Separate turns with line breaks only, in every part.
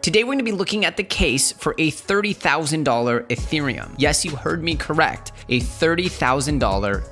Today, we're going to be looking at the case for a $30,000 Ethereum. Yes, you heard me correct. A $30,000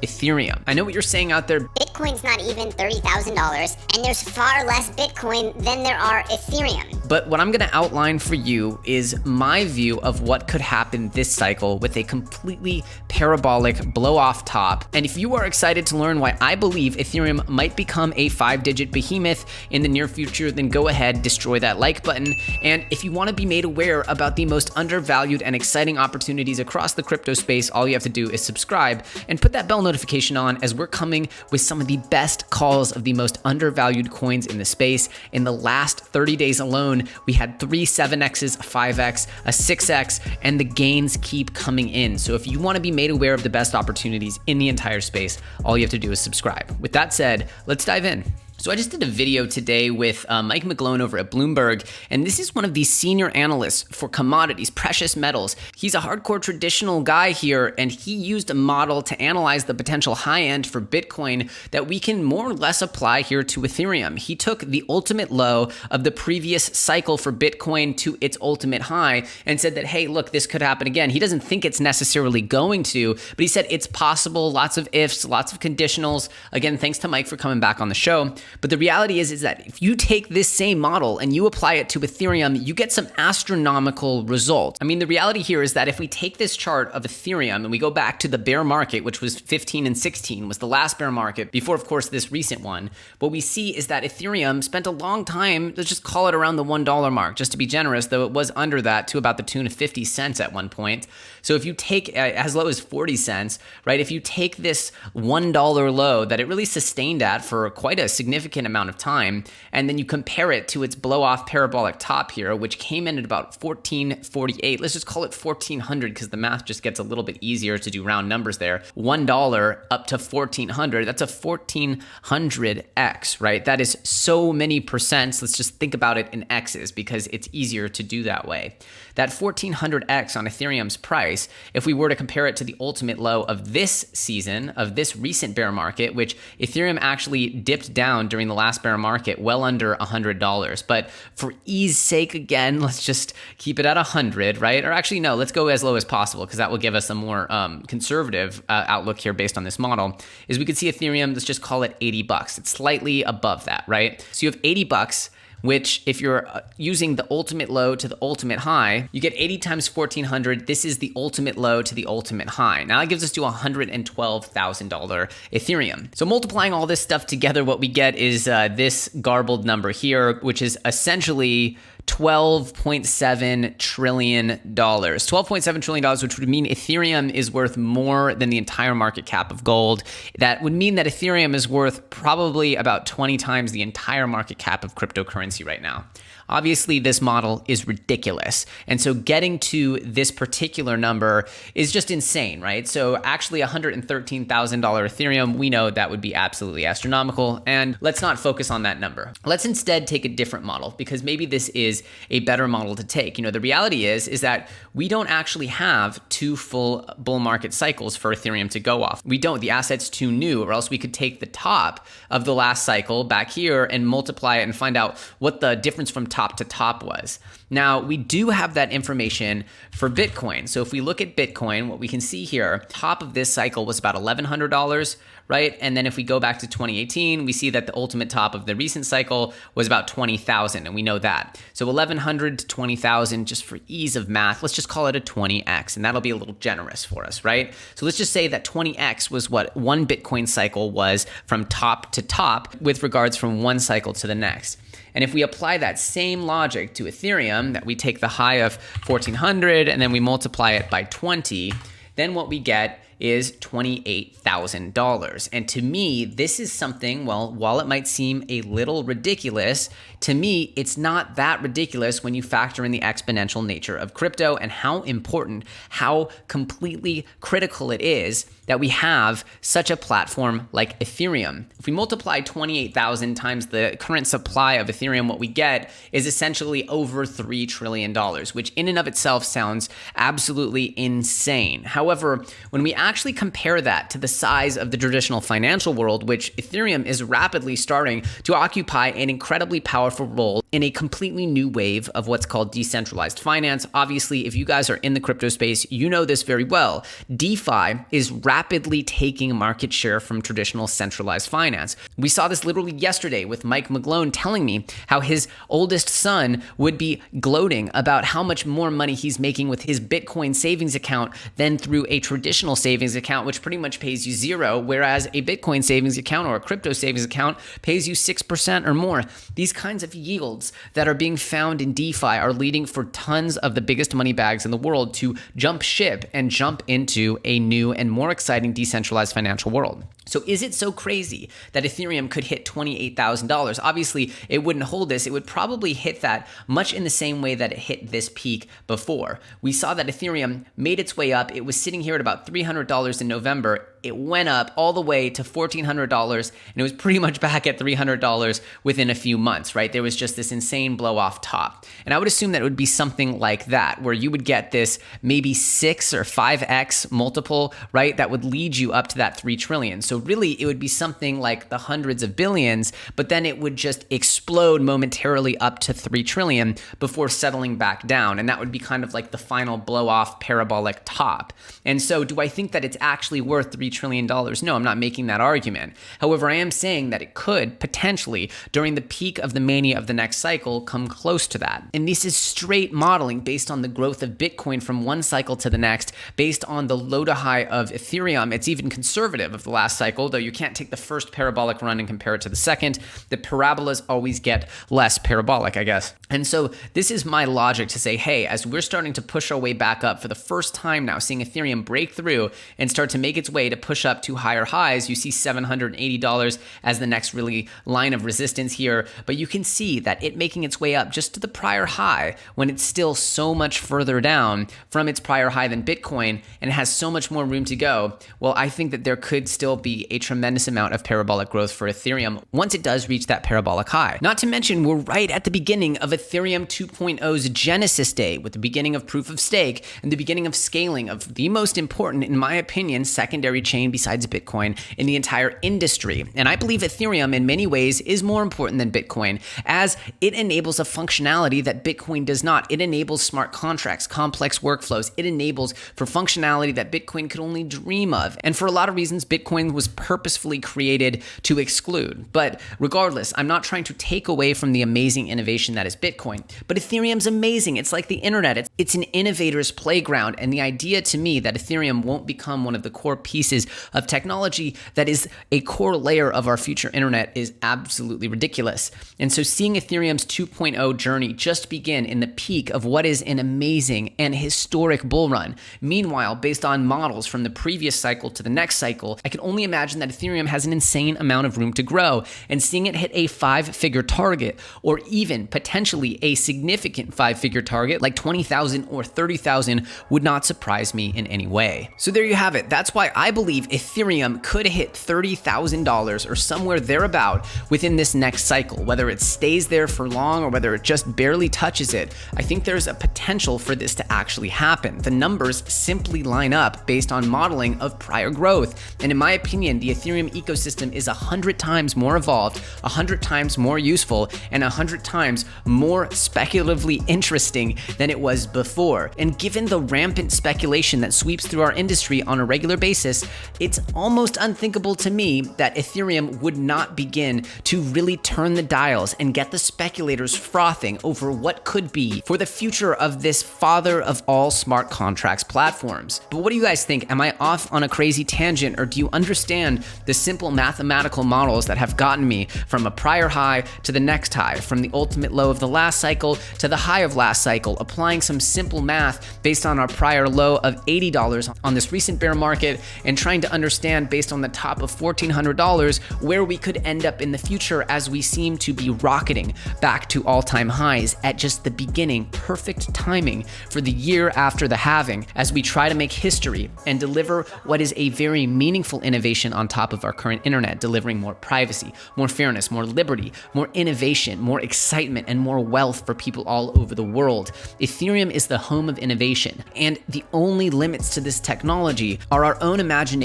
Ethereum. I know what you're saying out there.
Bitcoin's not even $30,000, and there's far less Bitcoin than there are Ethereum.
But what I'm going to outline for you is my view of what could happen this cycle with a completely parabolic blow-off top. And if you are excited to learn why I believe Ethereum might become a 5-digit behemoth in the near future, then go ahead, destroy that like button. And if you want to be made aware about the most undervalued and exciting opportunities across the crypto space, all you have to do is subscribe and put that bell notification on, as we're coming with some of the best calls of the most undervalued coins in the space. In the last 30 days alone, we had 3 7x's, a 5x, a 6x, and the gains keep coming in. So if you want to be made aware of the best opportunities in the entire space, all you have to do is subscribe. With that said, let's dive in. So I just did a video today with Mike McGlone over at Bloomberg, and this is one of the senior analysts for commodities, precious metals. He's a hardcore traditional guy here, and he used a model to analyze the potential high end for Bitcoin that we can more or less apply here to Ethereum. He took the ultimate low of the previous cycle for Bitcoin to its ultimate high and said that, hey, look, this could happen again. He doesn't think it's necessarily going to, but he said it's possible, lots of ifs, lots of conditionals. Again, thanks to Mike for coming back on the show. But the reality is that if you take this same model and you apply it to Ethereum, you get some astronomical results. I mean, the reality here is that if we take this chart of Ethereum and we go back to the bear market, which was 15 and 16, was the last bear market before, of course, this recent one, what we see is that Ethereum spent a long time, let's just call it around the $1 mark, just to be generous, though it was under that to about the tune of 50 cents at one point. So if you take as low as 40 cents, right, if you take this $1 low that it really sustained at for quite a significant amount of time, and then you compare it to its blow-off parabolic top here, which came in at about 1448. Let's just call it 1400 because the math just gets a little bit easier to do round numbers there. $1 up to 1400, that's a 1400x, right? That is so many percents. Let's just think about it in x's because it's easier to do that way. That 1400x on Ethereum's price, if we were to compare it to the ultimate low of this season, of this recent bear market, which Ethereum actually dipped down during the last bear market well under $100. But for ease sake, again, let's just keep it at 100, right? Or actually, no, let's go as low as possible because that will give us a more conservative outlook here based on this model. Is we could see Ethereum, let's just call it 80 bucks. It's slightly above that, right? So you have 80 bucks, which if you're using the ultimate low to the ultimate high, you get 80 times 1400. This is the ultimate low to the ultimate high. Now that gives us to $112,000 Ethereum. So multiplying all this stuff together, what we get is this garbled number here, which is essentially $12.7 trillion. $12.7 trillion, which would mean Ethereum is worth more than the entire market cap of gold. That would mean that Ethereum is worth probably about 20 times the entire market cap of cryptocurrency right now. Obviously, this model is ridiculous. And so getting to this particular number is just insane, right? So actually $113,000 Ethereum, we know that would be absolutely astronomical. And let's not focus on that number. Let's instead take a different model because maybe this is a better model to take. You know, the reality is that we don't actually have 2 full bull market cycles for Ethereum to go off. We don't. The asset's too new, or else we could take the top of the last cycle back here and multiply it and find out what the difference from top to top was. Now, we do have that information for Bitcoin. So if we look at Bitcoin, what we can see here, top of this cycle was about $1,100, right? And then if we go back to 2018, we see that the ultimate top of the recent cycle was about 20,000, and we know that. So 1,100 to 20,000, just for ease of math, let's just call it a 20x, and that'll be a little generous for us, right? So let's just say that 20x was what one Bitcoin cycle was from top to top with regards from one cycle to the next. And if we apply that same logic to Ethereum, that we take the high of 1400 and then we multiply it by 20, then what we get is $28,000. And to me, this is something, well, while it might seem a little ridiculous, to me, it's not that ridiculous when you factor in the exponential nature of crypto and how important, how completely critical it is that we have such a platform like Ethereum. If we multiply 28,000 times the current supply of Ethereum, what we get is essentially over $3 trillion, which in and of itself sounds absolutely insane. However, when we actually compare that to the size of the traditional financial world, which Ethereum is rapidly starting to occupy an incredibly powerful role in a completely new wave of what's called decentralized finance. Obviously, if you guys are in the crypto space, you know this very well. DeFi is rapidly taking market share from traditional centralized finance. We saw this literally yesterday with Mike McGlone telling me how his oldest son would be gloating about how much more money he's making with his Bitcoin savings account than through a traditional savings account, which pretty much pays you zero, whereas a Bitcoin savings account or a crypto savings account pays you 6% or more. These kinds of yields that are being found in DeFi are leading for tons of the biggest money bags in the world to jump ship and jump into a new and more exciting decentralized financial world. So is it so crazy that Ethereum could hit $28,000? Obviously, it wouldn't hold this. It would probably hit that much in the same way that it hit this peak before. We saw that Ethereum made its way up. It was sitting here at about $300 in November. It went up all the way to $1,400, and it was pretty much back at $300 within a few months, right? There was just this insane blow off top. And I would assume that it would be something like that, where you would get this maybe 6 or 5x multiple, right? That would lead you up to that 3 trillion. So really, it would be something like the hundreds of billions, but then it would just explode momentarily up to 3 trillion before settling back down. And that would be kind of like the final blow off parabolic top. And so do I think that it's actually worth $3 trillion? No, I'm not making that argument. However, I am saying that it could potentially, during the peak of the mania of the next cycle, come close to that. And this is straight modeling based on the growth of Bitcoin from one cycle to the next, based on the low to high of Ethereum. It's even conservative of the last cycle, though you can't take the first parabolic run and compare it to the second. The parabolas always get less parabolic, I guess. And so this is my logic to say, hey, as we're starting to push our way back up for the first time now, seeing Ethereum break through and start to make its way to push up to higher highs, you see $780 as the next really line of resistance here. But you can see that it making its way up just to the prior high when it's still so much further down from its prior high than Bitcoin and it has so much more room to go. Well, I think that there could still be a tremendous amount of parabolic growth for Ethereum once it does reach that parabolic high. Not to mention, we're right at the beginning of Ethereum 2.0's Genesis Day, with the beginning of proof of stake and the beginning of scaling of the most important, in my opinion, secondary chain besides Bitcoin in the entire industry. And I believe Ethereum in many ways is more important than Bitcoin, as it enables a functionality that Bitcoin does not. It enables smart contracts, complex workflows. It enables for functionality that Bitcoin could only dream of. And for a lot of reasons, Bitcoin was purposefully created to exclude. But regardless, I'm not trying to take away from the amazing innovation that is Bitcoin. But Ethereum's amazing. It's like the internet. It's an innovator's playground. And the idea to me that Ethereum won't become one of the core pieces of technology that is a core layer of our future internet is absolutely ridiculous. And so seeing Ethereum's 2.0 journey just begin in the peak of what is an amazing and historic bull run. Meanwhile, based on models from the previous cycle to the next cycle, I can only imagine that Ethereum has an insane amount of room to grow, and seeing it hit a 5-figure target, or even potentially a significant 5-figure target like 20,000 or 30,000 would not surprise me in any way. So there you have it. That's why I believe Ethereum could hit $30,000 or somewhere thereabout within this next cycle. Whether it stays there for long or whether it just barely touches it, I think there's a potential for this to actually happen. The numbers simply line up based on modeling of prior growth. And in my opinion, the Ethereum ecosystem is 100 times more evolved, 100 times more useful, and 100 times more speculatively interesting than it was before. And given the rampant speculation that sweeps through our industry on a regular basis, it's almost unthinkable to me that Ethereum would not begin to really turn the dials and get the speculators frothing over what could be for the future of this father of all smart contracts platforms. But what do you guys think? Am I off on a crazy tangent, or do you understand the simple mathematical models that have gotten me from a prior high to the next high, from the ultimate low of the last cycle to the high of last cycle, applying some simple math based on our prior low of $80 on this recent bear market and trying trying to understand, based on the top of $1,400, where we could end up in the future, as we seem to be rocketing back to all-time highs at just the beginning. Perfect timing for the year after the halving, as we try to make history and deliver what is a very meaningful innovation on top of our current internet, delivering more privacy, more fairness, more liberty, more innovation, more excitement, and more wealth for people all over the world. Ethereum is the home of innovation, and the only limits to this technology are our own imaginations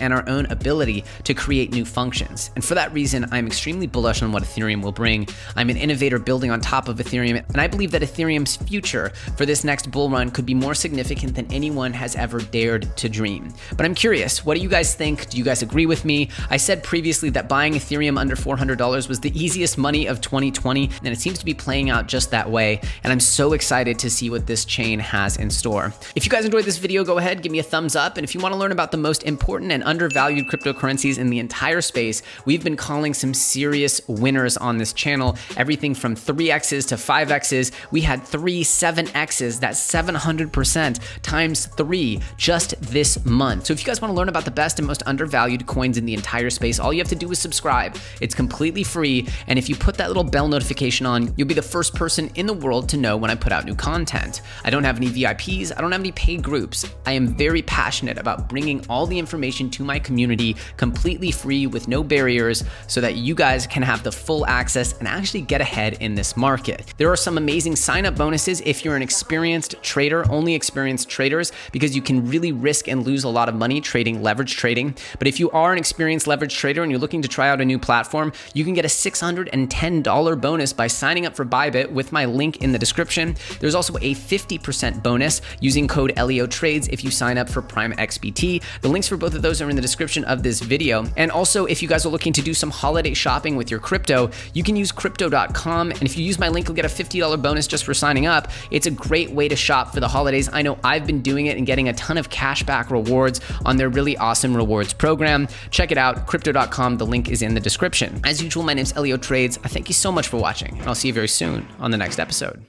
and our own ability to create new functions. And for that reason, I'm extremely bullish on what Ethereum will bring. I'm an innovator building on top of Ethereum, and I believe that Ethereum's future for this next bull run could be more significant than anyone has ever dared to dream. But I'm curious, what do you guys think? Do you guys agree with me? I said previously that buying Ethereum under $400 was the easiest money of 2020, and it seems to be playing out just that way, and I'm so excited to see what this chain has in store. If you guys enjoyed this video, go ahead, give me a thumbs up, and if you want to learn about the most important and undervalued cryptocurrencies in the entire space, we've been calling some serious winners on this channel, everything from 3x's to 5x's. We had 3 7x's, that's 700% times 3 just this month. So if you guys want to learn about the best and most undervalued coins in the entire space, all you have to do is subscribe. It's completely free, and if you put that little bell notification on, you'll be the first person in the world to know when I put out new content. I don't have any VIPs, I don't have any paid groups. I am very passionate about bringing all the information to my community completely free with no barriers, so that you guys can have the full access and actually get ahead in this market. There are some amazing sign-up bonuses if you're an experienced trader, only experienced traders, because you can really risk and lose a lot of money trading leverage trading. But if you are an experienced leverage trader and you're looking to try out a new platform, you can get a $610 bonus by signing up for Bybit with my link in the description. There's also a 50% bonus using code LEOTRADES if you sign up for Prime XBT. The links for both of those are in the description of this video. And also, if you guys are looking to do some holiday shopping with your crypto, you can use crypto.com, and if you use my link, you'll get a $50 bonus just for signing up. It's a great way to shop for the holidays. I know I've been doing it and getting a ton of cashback rewards on their really awesome rewards program. Check it out, crypto.com. The link is in the description. As usual, my name's Elio Trades. I thank you so much for watching, and I'll see you very soon on the next episode.